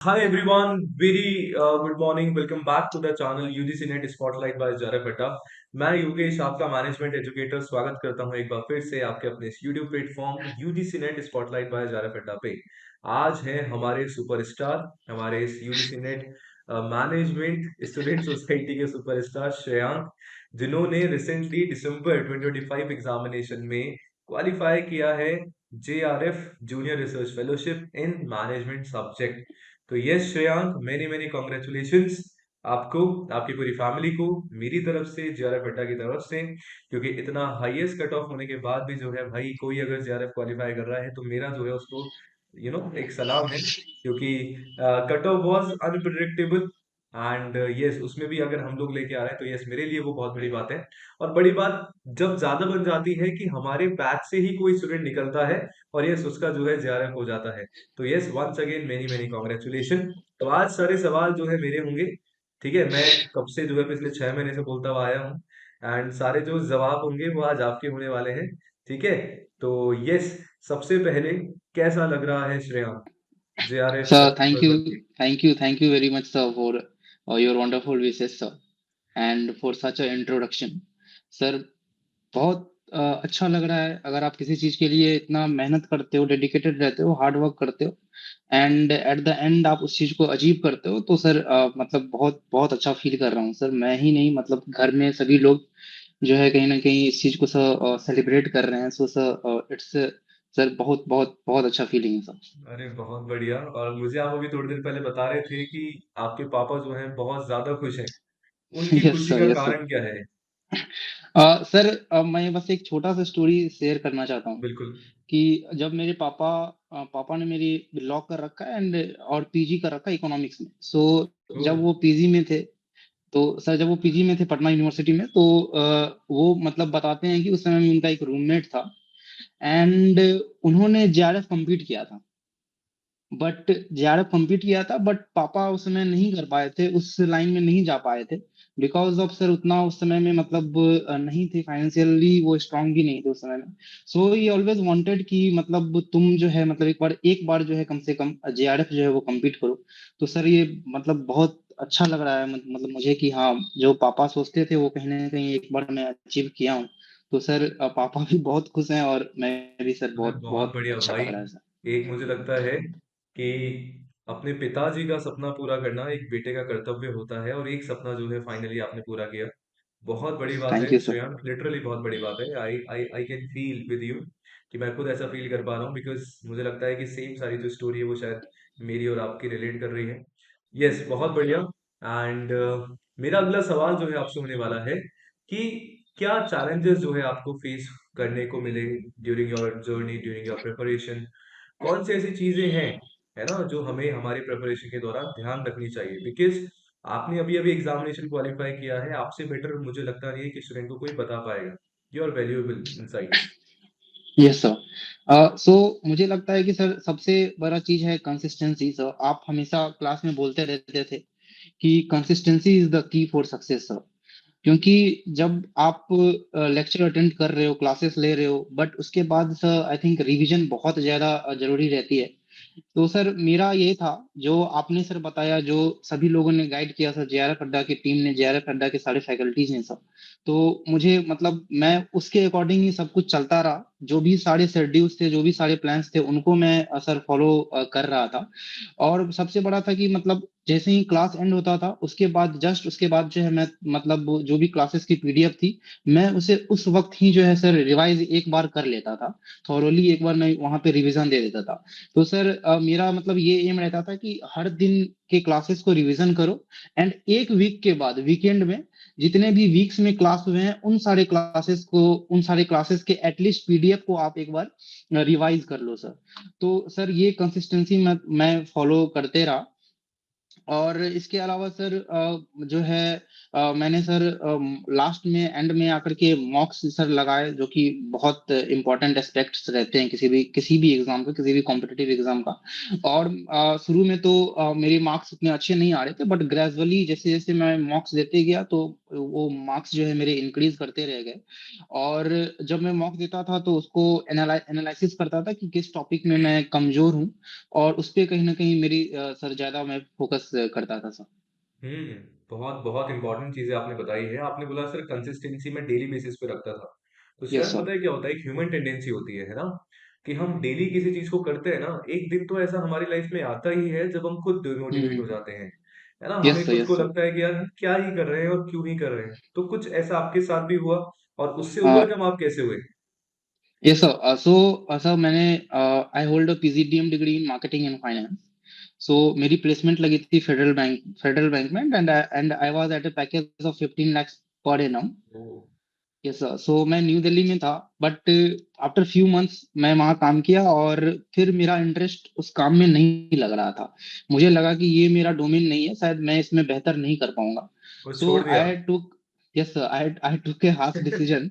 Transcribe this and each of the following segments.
Hi everyone, very good morning. Welcome back to the channel UGC Net Spotlight by JRF अड्डा। मैं योगेश आपका management educator स्वागत करता हूं एक बार फिर से आपके अपने इस YouTube platform UGC NET spotlight by JRF Adda पे। आज है हमारे सुपरस्टार, हमारे इस UGC net management student society के सुपरस्टार श्रेयांक, जिन्होंने रिसेंटली दिसंबर 2025 एग्जामिनेशन में क्वालिफाई किया है JRF junior research fellowship in management subject. तो yes Shreyank, many many congratulations आपको, आपकी पूरी फैमिली को मेरी तरफ से, जेआरएफ अड्डा की तरफ से। क्योंकि इतना हाईएस्ट कट ऑफ होने के बाद भी जो है भाई, कोई अगर जेआरएफ क्वालिफाई कर रहा है तो मेरा जो है उसको एक सलाम है। क्योंकि cut off was unpredictable and yes, उसमें भी अगर हम लोग लेके आ रहे हैं तो यस, मेरे लिए वो बहुत बड़ी बात है। और बड़ी बात जब ज्यादा बन जाती है कि हमारे बैच से ही कोई स्टूडेंट निकलता है और यस उसका जो है जेआरएफ हो जाता है। तो yes, once again many many congratulation. तो आज सारे सवाल जो है मेरे होंगे। ठीक है, मैं कब से जो है पिछले 6 महीने से बोलता हुआ आया हूँ एंड सारे जो जवाब होंगे वो आज आपके होने वाले हैं। ठीक है, तो यस, सबसे पहले कैसा लग रहा है श्रेयांक जेआरएफ Sir, सेप्टेम्बर भर के? thank you very much, sir, for your wonderful wishes, sir, and for such an introduction. Sir, बहुत अच्छा लग रहा है अगर आप किसी चीज के लिए इतना मेहनत करते हो, डेडिकेटेड रहते हो, हार्ड वर्क करते हो एंड एट द एंड आप उस चीज को अचीव करते हो, तो सर मतलब बहुत बहुत अच्छा फील कर रहा हूँ सर। मैं ही नहीं, मतलब घर में सभी लोग जो है कहीं ना कहीं इस चीज को सर सेलिब्रेट कर रहे हैं। सो सर इट्स सर बहुत बहुत बहुत अच्छा फीलिंग है सर। अरे बहुत बढ़िया। और मुझे आप अभी थोड़ी देर पहले बता रहे थे कि आपके पापा जो हैं बहुत ज्यादा खुश हैं। उनकी यस खुशी सर, का यस सर। कारण क्या है? सर मैं बस एक छोटा सा स्टोरी शेयर करना चाहता हूँ बिल्कुल। कि जब मेरे पापा ने मेरी लॉ कर रखा है एंड और पीजी कर रखा है इकोनॉमिक्स में। सो ओ। जब वो पीजी में थे, तो सर जब वो पीजी में थे पटना यूनिवर्सिटी में, तो वो मतलब बताते हैं कि उस समय में उनका एक रूममेट था एंड उन्होंने जेआरएफ कंप्लीट किया था। बट जेआरएफ कंप्लीट किया था, बट पापा उस समय नहीं कर पाए थे, उस लाइन में नहीं जा पाए थे बिकॉज ऑफ सर उतना उस समय में मतलब नहीं थे फाइनेंशियली, वो स्ट्रांग भी नहीं थे उस समय में। सो ही ऑलवेज वांटेड कि मतलब तुम जो है मतलब एक बार जो है कम से कम जेआरएफ जो है वो कंप्लीट करो। तो सर ये मतलब बहुत अच्छा लग रहा है, मतलब मुझे कि हाँ, जो पापा सोचते थे वो कहीं ना कहीं एक बार मैं अचीव किया हूँ। तो सर पापा भी बहुत खुश हैं और मैं भी सर अरे बहुत बहुत बहुत बढ़िया अच्छा भाई। लग रहा है सर। एक मुझे लगता है कि अपने पिताजी का सपना पूरा करना एक बेटे का कर्तव्य होता है, और एक सपना जो है फाइनली आपने पूरा किया। बहुत बड़ी बात थैंक है यू सर। श्रेयांक, लिटरली बहुत बड़ी बात है। I I I can feel with you कि मैं खुद ऐसा फील कर पा रहा हूँ, बिकॉज मुझे लगता है कि सेम सारी जो स्टोरी है वो शायद मेरी और आपकी रिलेट कर रही है। यस, बहुत बढ़िया। एंड मेरा अगला सवाल जो है आपसे होने वाला है कि क्या चैलेंजेस जो है आपको फेस करने को मिले during your journey, during your preparation? कौन सी ऐसी चीजें हैं, है ना, जो हमें हमारी प्रिपरेशन के दौरान ध्यान रखनी चाहिए? बिकॉज आपने अभी अभी एग्जामिनेशन क्वालिफाई किया है, आपसे बेटर मुझे लगता नहीं है कि स्टूडेंट को कोई बता पाएगा। Your valuable insights. Yes sir. So मुझे लगता है कि सर सबसे बड़ा चीज है कंसिस्टेंसी। सर आप हमेशा क्लास में बोलते रहते थे कि consistency is the key for success sir. क्योंकि जब आप लेक्चर अटेंड कर रहे हो, क्लासेस ले रहे हो, बट उसके बाद सर आई थिंक रिवीजन बहुत ज्यादा जरूरी रहती है। तो सर मेरा ये था, जो आपने सर बताया, जो सभी लोगों ने गाइड किया सर, जेआरएफ अड्डा की टीम ने, जेआरएफ अड्डा के सारे फैकल्टीज ने सर, तो मुझे मतलब मैं उसके अकॉर्डिंग ही सब कुछ चलता रहा। जो भी सारे शेड्यूल्स थे, जो भी सारे प्लान्स थे, उनको मैं सर फॉलो कर रहा था। और सबसे बड़ा था कि मतलब जैसे ही क्लास एंड होता था, उसके बाद जस्ट उसके बाद जो है मैं मतलब वो जो भी क्लासेस की पीडीएफ थी, मैं उसे उस वक्त ही जो है सर रिवाइज एक बार कर लेता था। थॉरोली एक बार मैं वहां पे रिवीजन दे देता था। तो सर मेरा मतलब ये एम रहता था कि हर दिन के क्लासेस को रिवीजन करो एंड एक वीक के बाद वीकेंड में जितने भी वीक्स में क्लास हुए हैं उन सारे क्लासेस के एटलीस्ट पीडीएफ को आप एक बार रिवाइज कर लो सर। तो सर ये कंसिस्टेंसी मैं फॉलो करते रहा। और इसके अलावा सर जो है मैंने सर लास्ट में एंड में आकर के मॉक्स सर लगाए, जो कि बहुत इंपॉर्टेंट एस्पेक्ट्स रहते हैं किसी भी एग्जाम का, किसी भी कॉम्पिटिटिव एग्जाम का। और शुरू में तो मेरे मार्क्स उतने अच्छे नहीं आ रहे थे, बट ग्रेजुअली जैसे जैसे मैं मॉक्स देते गया तो वो मार्क्स जो है मेरे इंक्रीज करते रह गए। और जब मैं मॉक देता था तो उसको एनालिसिस करता था कि किस टॉपिक में मैं कमजोर हूँ, और उस पे कहीं ना कहीं मेरी सर ज्यादा मैं फोकस करता था सर। हुँ, बहुत बहुत इम्पोर्टेंट चीज़ें आपने बताई है। आपने बोला सर कंसिस्टेंसी मैं डेली बेसिस पे रखता था। तो यस शायद सर। पता है क्या होता है, एक ह्यूमन टेंडेंसी होती है ना? कि हम डेली किसी चीज़ को करते हैं ना, एक दिन तो ऐसा हमारी लाइफ में आता ही है जब हम खुद डिमोटिवेट हो हम्म। जाते हैं। है ना? हमें यस सर, खुद को यस सर। लगता है कि यार हम क्या ही कर रहे हैं और क्यों ही कर रहे हैं? तो कुछ ऐसा आपके साथ भी हुआ और उससे ओवरकम आप कैसे हुए? Yes sir. सो सर मैंने I hold a PGDM degree in marketing and finance. So मेरी प्लेसमेंट लगी थी फेडरल बैंक में, and I was at a package of 15 lakhs per annum. Oh! Yes sir. So मैं New Delhi में था, but after few months मैं वहाँ काम किया, और फिर मेरा इंटरेस्ट उस काम में नहीं लग रहा था। मुझे लगा कि ये मेरा डोमेन नहीं है, शायद मैं इसमें बेहतर नहीं कर पाऊंगा। वो सो छोड़ दिया। I took yes sir, I took a harsh decision,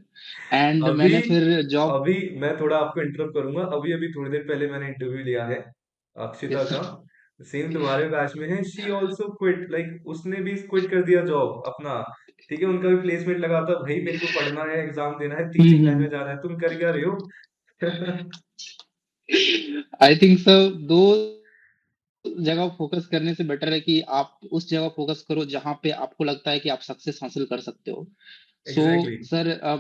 and अभी मैंने फिर जॉब। अभी मैं थोड़ा आपको इंटरप्ट करूंगा। अभी अभी थोड़ी देर पहले मैंने इंटरव्यू लिया है अक्षिता यस का। सर। सेम तुम्हारे बैच में है। शी ऑल्सो क्विट, लाइक उसने भी क्विट कर दिया जॉब अपना। ठीक है, उनका भी प्लेसमेंट लगा था। भाई मेरे को पढ़ना है, एग्जाम देना है, टीचिंग लाइन में हम्म। जाना है, तुम कर क्या रहे हो? आई थिंक सर, दो जगह फोकस करने से बेटर है कि आप उस जगह फोकस करो जहां पे आपको लगता है कि आप सक्सेस हासिल कर सकते हो। So exactly. सर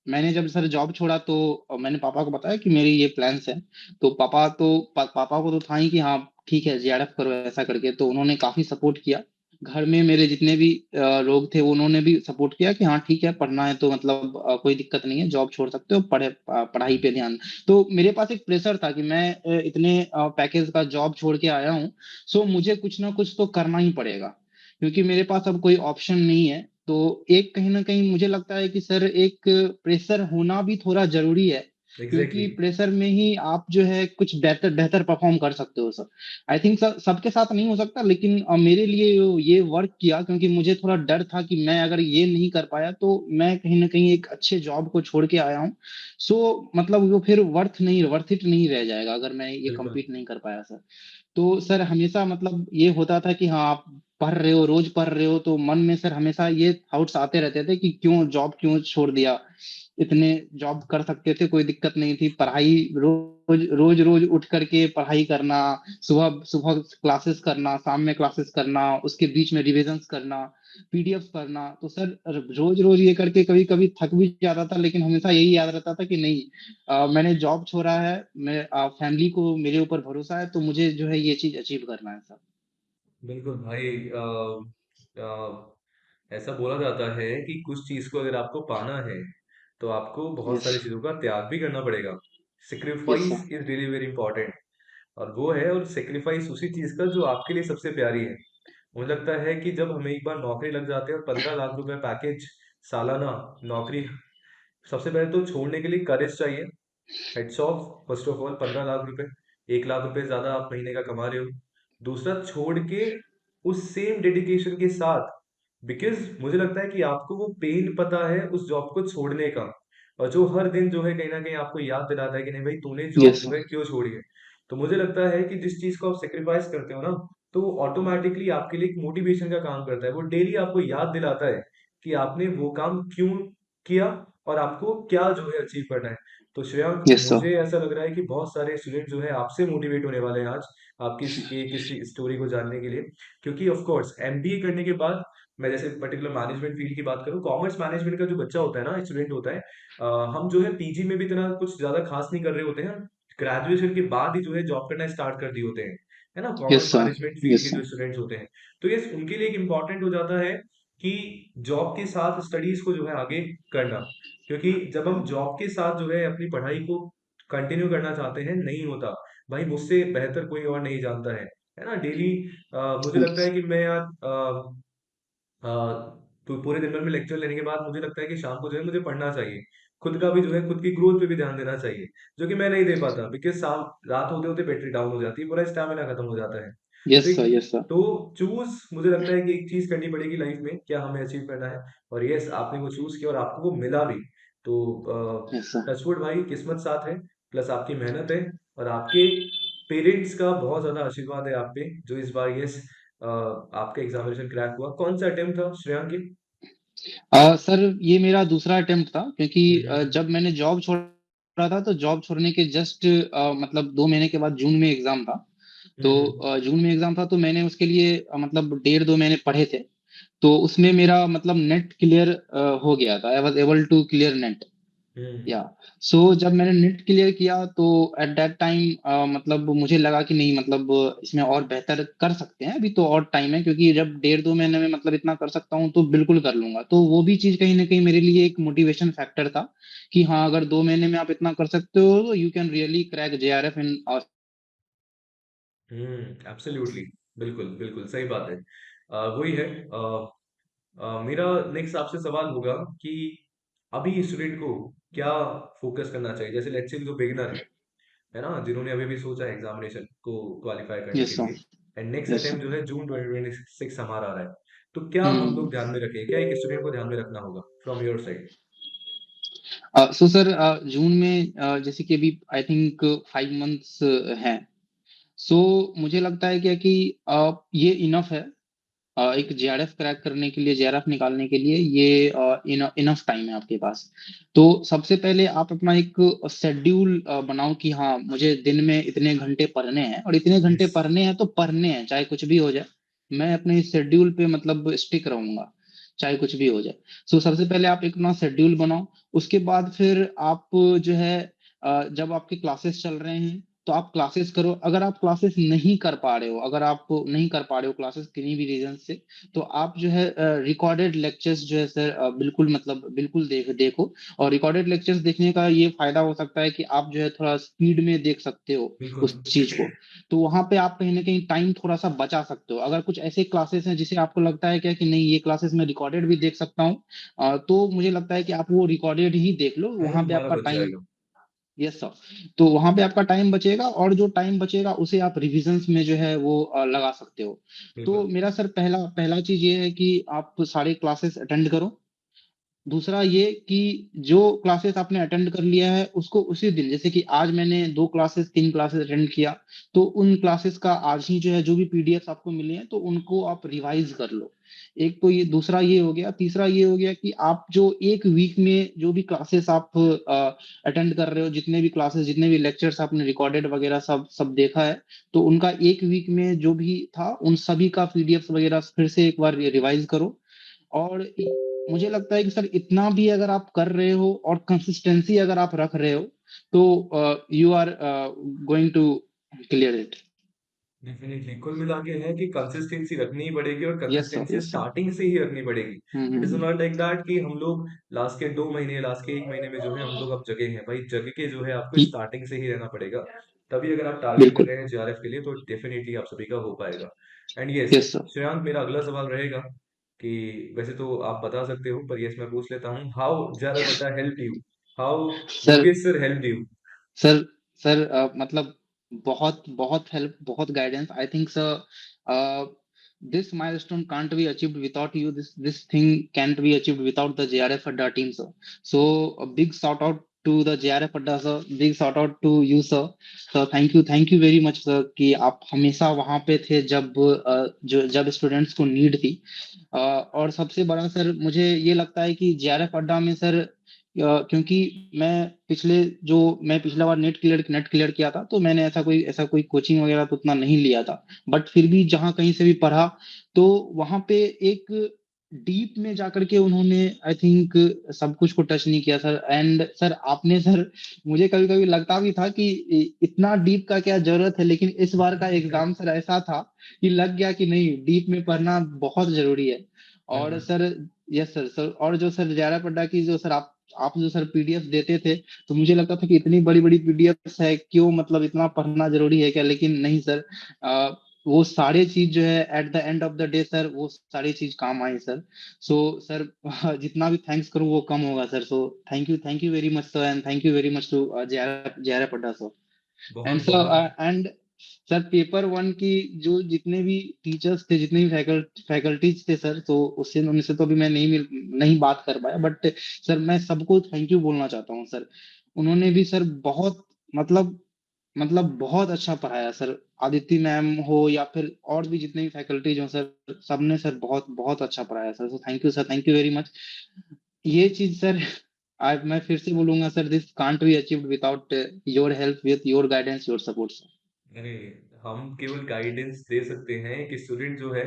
मैंने जब सर जॉब छोड़ा तो मैंने पापा को बताया कि मेरी ये प्लान्स है। तो पापा को तो था ही कि हाँ ठीक है जेआरएफ करो ऐसा करके, तो उन्होंने काफी सपोर्ट किया। घर में मेरे जितने भी लोग थे उन्होंने भी सपोर्ट किया कि हाँ ठीक है, पढ़ना है तो मतलब कोई दिक्कत नहीं है, जॉब छोड़ सकते हो, पढ़ाई पे ध्यान। तो मेरे पास एक प्रेशर था कि मैं इतने पैकेज का जॉब छोड़ के आया हूँ। सो मुझे कुछ ना कुछ तो करना ही पड़ेगा, क्योंकि मेरे पास अब कोई ऑप्शन नहीं है। तो एक कहीं ना कहीं मुझे लगता है कि सर एक प्रेशर होना भी थोड़ा जरूरी है, क्योंकि एग्जैक्टली। प्रेशर में ही आप जो है कुछ बेहतर बेहतर परफॉर्म कर सकते हो सर। आई थिंक सर सबके साथ नहीं हो सकता, लेकिन मेरे लिए ये वर्क किया, क्योंकि मुझे थोड़ा डर था कि मैं अगर ये नहीं कर पाया तो मैं कहीं ना कहीं एक अच्छे जॉब को छोड़ के आया हूँ। सो मतलब वो फिर वर्थ इट नहीं रह जाएगा अगर मैं ये बिल्कुल। कंप्लीट नहीं कर पाया सर। तो सर हमेशा मतलब ये होता था कि हाँ आप पढ़ रहे हो, रोज पढ़ रहे हो, तो मन में सर हमेशा ये थाउट्स आते रहते थे कि क्यों जॉब क्यों छोड़ दिया। इतने जॉब कर सकते थे, कोई दिक्कत नहीं थी, पढ़ाई रोज रोज रोज उठ करके पढ़ाई करना, सुबह सुबह क्लासेस करना, शाम में क्लासेस करना, उसके बीच में रिविजन्स करना, पीडीएफ करना। तो सर रोज रोज ये करके कभी कभी थक भी जाता था, लेकिन हमेशा यही याद रहता था कि नहीं, मैंने जॉब छोड़ा है, मैं फैमिली को मेरे ऊपर भरोसा है, तो मुझे जो है ये चीज अचीव करना है सर। बिल्कुल भाई। ऐसा बोला जाता है कि कुछ चीज को अगर आपको पाना है तो आपको बहुत यस। सारी चीजों का त्याग भी करना पड़ेगा। Yes sacrifice sir. Is really very important. और वो है, और सेक्रीफाइस उसी चीज का जो आपके लिए सबसे प्यारी है। मुझे लगता है कि जब हमें एक बार नौकरी लग जाती है और 15 लाख रुपए पैकेज सालाना नौकरी, सबसे पहले तो छोड़ने के लिए करेज चाहिए। Heads of first of all. 15 lakh रुपए, 1 लाख रुपए ज्यादा आप महीने का कमा रहे हो। दूसरा, छोड़ के उस सेम डेडिकेशन के साथ, बिकॉज मुझे लगता है कि आपको वो पेन पता है उस जॉब को छोड़ने का, और जो हर दिन जो है कहीं ना कहीं आपको याद दिलाता है कि नहीं भाई तूने जॉब यस जो सर। है क्यों छोड़ी है। तो मुझे लगता है कि जिस चीज को आप सेक्रीफाइस करते हो ना, तो वो ऑटोमेटिकली आपके लिए एक मोटिवेशन का काम करता है। वो डेली आपको याद दिलाता है कि आपने वो काम क्यों किया और आपको क्या जो है अचीव करना है। तो श्रेयांक, यस सर। मुझे ऐसा लग रहा है कि बहुत सारे स्टूडेंट जो है आपसे मोटिवेट होने वाले हैं आज आपकी किसी स्टोरी को जानने के लिए। क्योंकि ऑफ कोर्स एमबीए करने के बाद, मैं जैसे पर्टिकुलर मैनेजमेंट फील्ड की बात करूं, कॉमर्स मैनेजमेंट का जो बच्चा होता है ना, स्टूडेंट होता है, हम जो है पीजी में भी इतना कुछ ज्यादा खास नहीं कर रहे होते हैं। ग्रेजुएशन के बाद ही जो है जॉब करना स्टार्ट कर दिए होते हैं। है ना, commerce yes sir. Management field yes के सर। जो स्टूडेंट्स होते हैं। तो ये उनके लिए एक इम्पॉर्टेंट हो जाता है कि जॉब के साथ स्टडीज को जो है आगे करना। क्योंकि जब हम जॉब के साथ जो है अपनी पढ़ाई को कंटिन्यू करना चाहते हैं, नहीं होता। भाई मुझसे बेहतर कोई और नहीं जानता है ना। डेली मुझे लगता है कि मैं यार अ, तो पूरे दिन भर में लेक्चर लेने के बाद मुझे लगता है कि शाम को जो है मुझे पढ़ना चाहिए। खुद का भी जो है खुद की ग्रोथ पे भी ध्यान देना चाहिए, जो कि मैं नहीं दे पाता, बिकॉज शाम रात होते होते बैटरी डाउन हो जाती है, पूरा स्टैमिना खत्म हो जाता है। यस ठीक? Sir, yes sir. तो चूज़ मुझे लगता है कि एक चीज़ करनी पड़ेगी लाइफ में, क्या हमें अचीव करना है और यस आपने वो चूज़ किया और आपको वो मिला भी। तो यस सर। टच वुड भाई किस्मत साथ है, प्लस आपकी मेहनत है और आपके पेरेंट्स का बहुत ज़्यादा आशीर्वाद है आप पे, जो इस बार यस आपका एग्ज़ामिनेशन क्रैक हुआ। कौन-सा अटेम्प्ट था श्रेयांक ये? सर ये मेरा दूसरा अटेम्प्ट था, क्योंकि हुँ, हुँ। जब मैंने जॉब छोड़ा था तो जॉब छोड़ने के जस्ट मतलब 2 महीने के बाद जून में एग्जाम था। हुँ, तो हुँ। जून में एग्जाम था तो मैंने उसके लिए मतलब 1.5-2 महीने पढ़े थे। तो उसमें मेरा मतलब नेट क्लियर हो गया था। I was able to clear NET. या हुँ। सो जब मैंने नेट क्लियर किया तो एट दैट टाइम मतलब मुझे लगा कि नहीं, मतलब इसमें और बेहतर कर सकते हैं, अभी तो और टाइम है, क्योंकि जब 1.5-2 महीने में मतलब इतना कर सकता हूँ तो बिल्कुल कर लूंगा। तो वो भी चीज कहीं ना कहीं मेरे लिए एक मोटिवेशन फैक्टर था कि हाँ, अगर 2 महीने में आप इतना कर सकते हो तो you can really crack JRF in. Hmm, absolutely. बिल्कुल, बिल्कुल, सही बात है। वही है मेरा नेक्स्ट आपसे सवाल होगा कि अभी स्टूडेंट को क्या फ़ोकस करना चाहिए? जैसे लेट्स से जो बिगिनर है ना? जिन्होंने अभी-अभी सोचा है एग्ज़ामिनेशन को क्वालीफाई करने के यस लिए sir. And next yes attempt sir. जो है जून 2026 हमारा आ रहा है। तो क्या हम लोग ध्यान में रखें? क्या एक स्टूडेंट को ध्यान में रखना होगा from your side? So sir June में जैसे कि अभी आई थिंक 5 मंथ्स हैं। सो मुझे लगता है क्या कि ये इनफ है। एक जेआरएफ क्रैक करने के लिए, जेआरएफ निकालने के लिए ये इनफ टाइम है आपके पास। तो सबसे पहले आप अपना एक शेड्यूल बनाओ कि हाँ, मुझे दिन में इतने घंटे पढ़ने हैं, और इतने घंटे यस। पढ़ने हैं तो पढ़ने हैं, चाहे कुछ भी हो जाए। मैं अपने शेड्यूल पे मतलब स्टिक रहूंगा, चाहे कुछ भी हो जाए। सो सबसे पहले आप एक अपना शेड्यूल बनाओ। उसके बाद फिर आप जो है जब आपके क्लासेस चल रहे हैं तो आप क्लासेस करो। अगर आप क्लासेस नहीं कर पा रहे हो, अगर आप नहीं कर पा रहे हो क्लासेस किन्हीं भी रीजन से, तो आप जो है रिकॉर्डेड लेक्चर्स जो है सर बिल्कुल मतलब बिल्कुल देखो। और रिकॉर्डेड लेक्चर्स देखने का ये फायदा हो सकता है कि आप जो है थोड़ा स्पीड में देख सकते हो बिल्कुल। उस चीज को। तो वहां पे आप कहीं ना कहीं टाइम थोड़ा सा बचा सकते हो। अगर कुछ ऐसे क्लासेस हैं जिसे आपको लगता है क्या कि नहीं, ये क्लासेस में रिकॉर्डेड भी देख सकता हूँ, तो मुझे लगता है कि आप वो रिकॉर्डेड ही देख लो, वहां टाइम पे हमारा आपका बच टाइम। जाएगा। Yes sir. तो वहां पे आपका टाइम बचेगा, और जो टाइम बचेगा उसे आप रिविजन्स में जो है वो लगा सकते हो। तो बिल्कुल। मेरा सर पहला पहला चीज ये है कि आप सारे क्लासेस अटेंड करो। दूसरा ये कि जो क्लासेस आपने अटेंड कर लिया है उसको उसी दिन, जैसे कि आज मैंने 2 क्लासेस 3 क्लासेस अटेंड किया, तो उन क्लासेस का आज ही जो है जो भी पीडीएफ आपको मिले हैं तो उनको आप रिवाइज कर लो। एक तो ये, दूसरा ये हो गया। तीसरा ये हो गया कि आप जो एक वीक में जो भी क्लासेस आप अटेंड कर रहे हो, जितने भी क्लासेस, जितने भी लेक्चर्स आपने रिकॉर्डेड वगैरह सब सब देखा है, तो उनका एक वीक में जो भी था उन सभी का पीडीएफ वगैरह फिर से एक बार रिवाइज करो। और मुझे लगता है कि सर इतना भी अगर आप कर रहे हो और कंसिस्टेंसी अगर आप रख रहे हो तो you are going to clear it. Definitely कुल मिला के है कि कंसिस्टेंसी रखनी ही पड़ेगी और yes sir, consistency yes sir. Starting से ही रखनी पड़ेगी। It is hmm. Not like that कि हम लोग लास्ट के 2 महीने लास्ट के 1 महीने में जो है हम लोग अब जगे हैं भाई जग के जो है आपको कि- स्टार्टिंग से ही रहना पड़ेगा। तभी अगर आप टारगेट कर बिल्कुल। रहे हैं जेआरएफ के लिए तो डेफिनेटली आप सभी का हो पाएगा। And yes yes sir. Shreyank मेरा अगला सवाल रहेगा कि वैसे तो आप बता सकते हो पर यस मैं पूछ लेता हूँ हाउ जेआरएफ अड्डा help you how sir Yogesh sir help you. Sir sir मतलब बहुत बहुत हेल्प, बहुत guidance. I think sir this milestone can't be achieved without you. This thing can't be achieved without the JRF Adda team, sir. So a big shout out to the JRF Adda, sir. Big shout out to you, sir. So thank you very much, sir, कि आप हमेशा वहां पे थे जब जो जब students को नीड थी। और सबसे बड़ा सर मुझे ये लगता है कि जेआरएफ अड्डा में सर क्योंकि मैं पिछला बार नेट क्लियर किया था, तो मैंने ऐसा कोई कोचिंग वगैरह तो उतना नहीं लिया था। बट फिर भी जहाँ कहीं से भी पढ़ा, तो वहां पे एक डीप में जाकर के उन्होंने आई थिंक सब कुछ को टच नहीं किया सर। एंड सर आपने सर, मुझे कभी कभी लगता भी था कि इतना डीप का क्या जरूरत है, लेकिन इस बार का एग्जाम सर ऐसा था कि लग गया कि नहीं, डीप में पढ़ना बहुत जरूरी है। और बिल्कुल। सर, यस सर सर, और जो सर जारा पड्डा की जो सर आप जो सर पीडीएफ देते थे, तो मुझे लगता था कि इतनी बड़ी बड़ी पीडीएफ है, क्यों मतलब इतना पढ़ना जरूरी है क्या, लेकिन नहीं सर। वो सारे चीज जो है at the end of the day sir, वो सारी चीज काम आई सर। सो सर जितना भी थैंक्स करूँ वो कम होगा sir. So thank you very much sir, and thank you very much to J R पड्डा सर। एंड बहुत बहुत sir and sir paper one की जो जितने भी टीचर्स थे, जितने भी फैकल्टीज थे सर, तो उससे उनसे तो अभी मैं नहीं बात कर पाया, बट सर मैं सबको थैंक यू बोलना चाहता हूँ सर। उन्होंने भी सर बहुत मतलब बहुत अच्छा पढ़ाया सर। आदित्य मैम हो या फिर और भी जितने भी फैकल्टीज हो सर, सबने सर बहुत बहुत अच्छा पढ़ाया sir. So thank you sir, thank you very much. ये चीज सर आज मैं फिर से बोलूंगा sir, this can't be achieved without your help, with your guidance, your support sir. अरे, हम केवल गाइडेंस दे सकते हैं कि स्टूडेंट जो है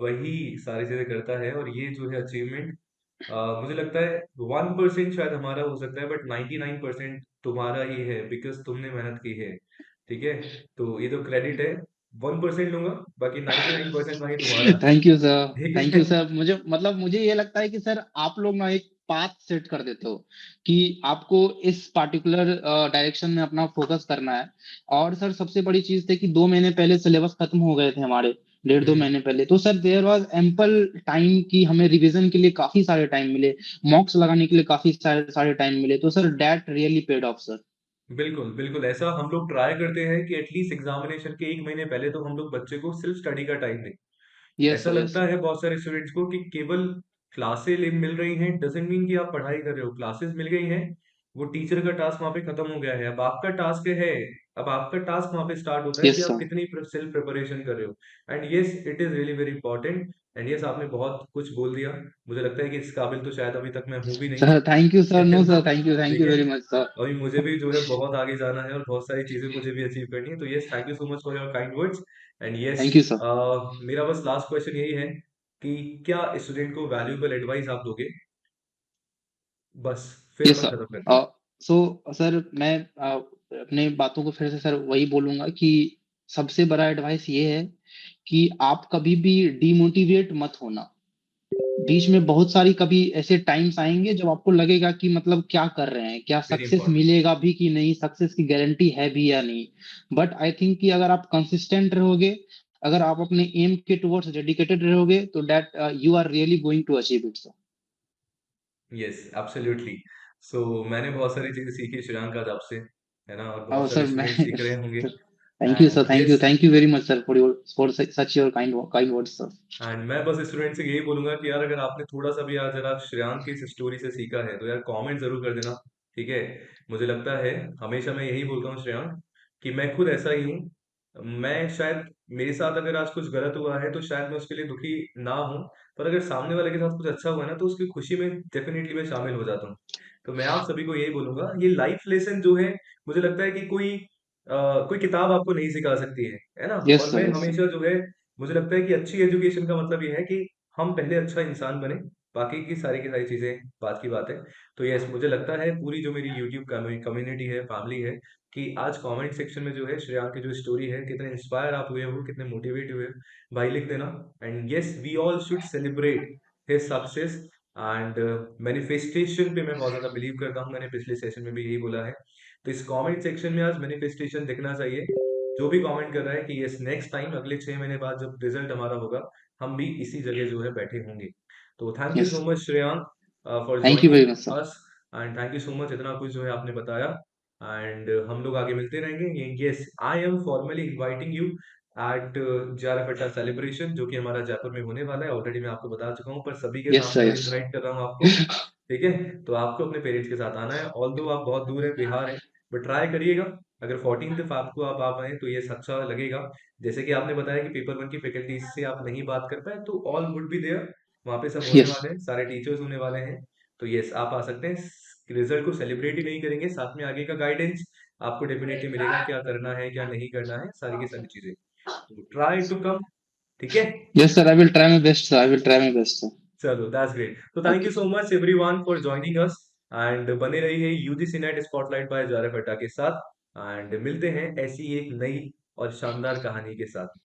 वही सारी चीजें करता है, और ये जो है अचीवमेंट मुझे लगता है 1% शायद हमारा हो सकता है, बट 99% तुम्हारा ही है, बिकॉज तुमने मेहनत की है। ठीक है, तो ये तो क्रेडिट है, 1% लूंगा, बाकी 99% भाई तुम्हारा। थैंक यू सर, ठीक थैंक है। You sir. मुझे ये लगता है कि सर आप लोग ना एक पाथ सेट कर देते हो कि आपको इस पार्टिकुलर डायरेक्शन में अपना फोकस करना है। और सर सबसे बड़ी चीज थी कि 2 महीने पहले सिलेबस खत्म हो गए थे हमारे, डेढ़ दो हम्म, महीने पहले। तो sir there was ample time कि हमें रिवीजन के लिए काफी सारे टाइम मिले, मॉक्स लगाने के लिए काफी सारे सारे टाइम मिले। तो sir that really paid of sir. बिल्कुल बिल्कुल, ऐसा हम लोग ट्राई करते हैं कि एटलीस्ट एग्जामिनेशन के 1 महीने पहले तो हम लोग बच्चे को सिर्फ स्टडी का टाइम दें। यस ऐसा सर, यस लगता सर। है बहुत सारे स्टूडेंट्स को कि केवल क्लासें मिल रही हैं, डजेंट मीन कि आप पढ़ाई कर रहे हो। क्लासेस मिल गई हैं, वो टीचर का टास्क वहां पे खत्म हो गया है, अब आपका टास्क है। अब आपका टास्क वहां पे स्टार्ट होता है कि यस आप सर। कितनी सेल्फ प्रिपरेशन कर रहे हो। And yes, it is really very important. And yes, आपने बहुत कुछ बोल दिया। मुझे लगता है कि इस काबिल तो शायद अभी तक मैं हूं भी नहीं। सर थैंक यू सर, है नो ना? सर, थैंक ठीक यू है, वेरी मच सर। अभी मुझे भी जो है बहुत आगे जाना है, और बहुत सारी चीजें मुझे भी अचीव करनी है। तो yes, thank you so much for your kind words. And yes, thank you sir. मेरा बस लास्ट क्वेश्चन यही है कि क्या स्टूडेंट को वैल्यूएबल एडवाइस आप दोगे? बस, फिर यस अपन सर। खत्म करते हैं। सो सर मैं अपने बातों को फिर से सर वही बोलूंगा कि सबसे बड़ा एडवाइस ये है कि आप कभी भी डिमोटिवेट मत होना। बीच में बहुत सारी कभी ऐसे टाइम्स आएंगे जब आपको लगेगा कि मतलब क्या कर रहे हैं, क्या वेरी सक्सेस इंपॉर्टेंट। मिलेगा भी कि नहीं, सक्सेस की गारंटी है भी या नहीं। बट आई थिंक कि अगर आप कंसिस्टेंट रहोगे, अगर आप अपने एम के टुवर्ड्स डेडिकेटेड रहोगे, तो that you are really going to achieve it sir. Yes, absolutely. So मैंने बहुत सारी चीजें सीखी श्रेयांक आज आपसे, है ना, और बहुत और सारे सर मैं स्टूडेंट सीख रहे होंगे। Thank you sir, and yes, thank you very much sir for your for such your kind words sir. And मैं बस स्टूडेंट से यही बोलूंगा कि यार, अगर आपने थोड़ा सा भी आज अगर श्रेयांक की इस स्टोरी से सीखा है, तो यार कमेंट जरूर कर देना। ठीक है, मुझे लगता है, हमेशा मैं यही बोलता हूँ श्रेयांक, कि मैं खुद ऐसा ही हूँ। मैं शायद, मेरे साथ अगर आज कुछ गलत हुआ है तो शायद मैं उसके लिए दुखी ना हूँ, पर अगर सामने वाले के साथ कुछ अच्छा हुआ है ना, तो उसकी खुशी में डेफिनेटली मैं शामिल हो जाता हूँ। तो मैं आप सभी को यही बोलूंगा, ये लाइफ लेसन जो है, मुझे लगता है कि कोई किताब आपको नहीं सिखा सकती है ना। यस और मैं सर, यस सर। हमेशा जो है, मुझे लगता है कि अच्छी एजुकेशन का मतलब ये है कि हम पहले अच्छा इंसान बने, बाकी की सारी चीजें बात की बात है। तो यस, मुझे लगता है पूरी जो मेरी यूट्यूब कम्युनिटी है, फैमिली है, कि आज कमेंट सेक्शन में जो है श्रेयांक की जो स्टोरी है, कितने इंस्पायर आप हुए हो, कितने मोटिवेट हुए हो, भाई लिख देना। And yes, we all should celebrate his success and manifestation पे मैं बहुत ज्यादा बिलीव करता हूँ, मैंने पिछले सेशन में भी यही बोला है। तो इस कमेंट सेक्शन में आज मैनिफेस्टेशन दिखना चाहिए। जो भी कमेंट कर रहा है कि यस, नेक्स्ट टाइम अगले 6 महीने बाद जब रिजल्ट हमारा होगा, हम भी इसी जगह जो है बैठे होंगे। तो thank you yes, so much Shreyank for thank you joining very much sir. Us. And thank you so much, इतना कुछ जो है आपने बताया। एंड हम लोग आगे मिलते रहेंगे। Yes, I am formally inviting you at जाराफेटा सेलिब्रेशन, जो कि हमारा जयपुर में होने वाला है। ऑलरेडी मैं आपको बता चुका हूँ, पर सभी के यस सामने सर, और यस सर। इनवाइट कर रहा हूँ आपको। ठीक है, तो आपको अपने पेरेंट्स के साथ आना है, ऑल दो आप बहुत दूर है, बिहार है, बट ट्राई करिएगा। अगर 14th आपको आप आ पाए तो ये अच्छा लगेगा। जैसे कि आपने बताया कि पेपर वन की फैकल्टीज से आप नहीं बात कर पाए, तो ऑल वुड बी देयर, वहाँ पे सब होने यस, वाले हैं, सारे टीचर्स होने वाले हैं। तो यस, आप आ सकते हैं। रिजल्ट को सेलिब्रेट ही नहीं करेंगे, साथ में आगे का गाइडेंस आपको डेफिनेटली मिलेगा, क्या करना है क्या नहीं करना है, सारी की सारी चीजें। तो ट्राई टू कम। ठीक है, yes sir, I will try my best sir, I will try my best sir. चलो, दैट्स ग्रेट। तो thank you okay. So much everyone for joining us. And बने रहिए UGC NET spotlight by JRF Adda के साथ। And मिलते हैं ऐसी एक नई और शानदार कहानी के साथ।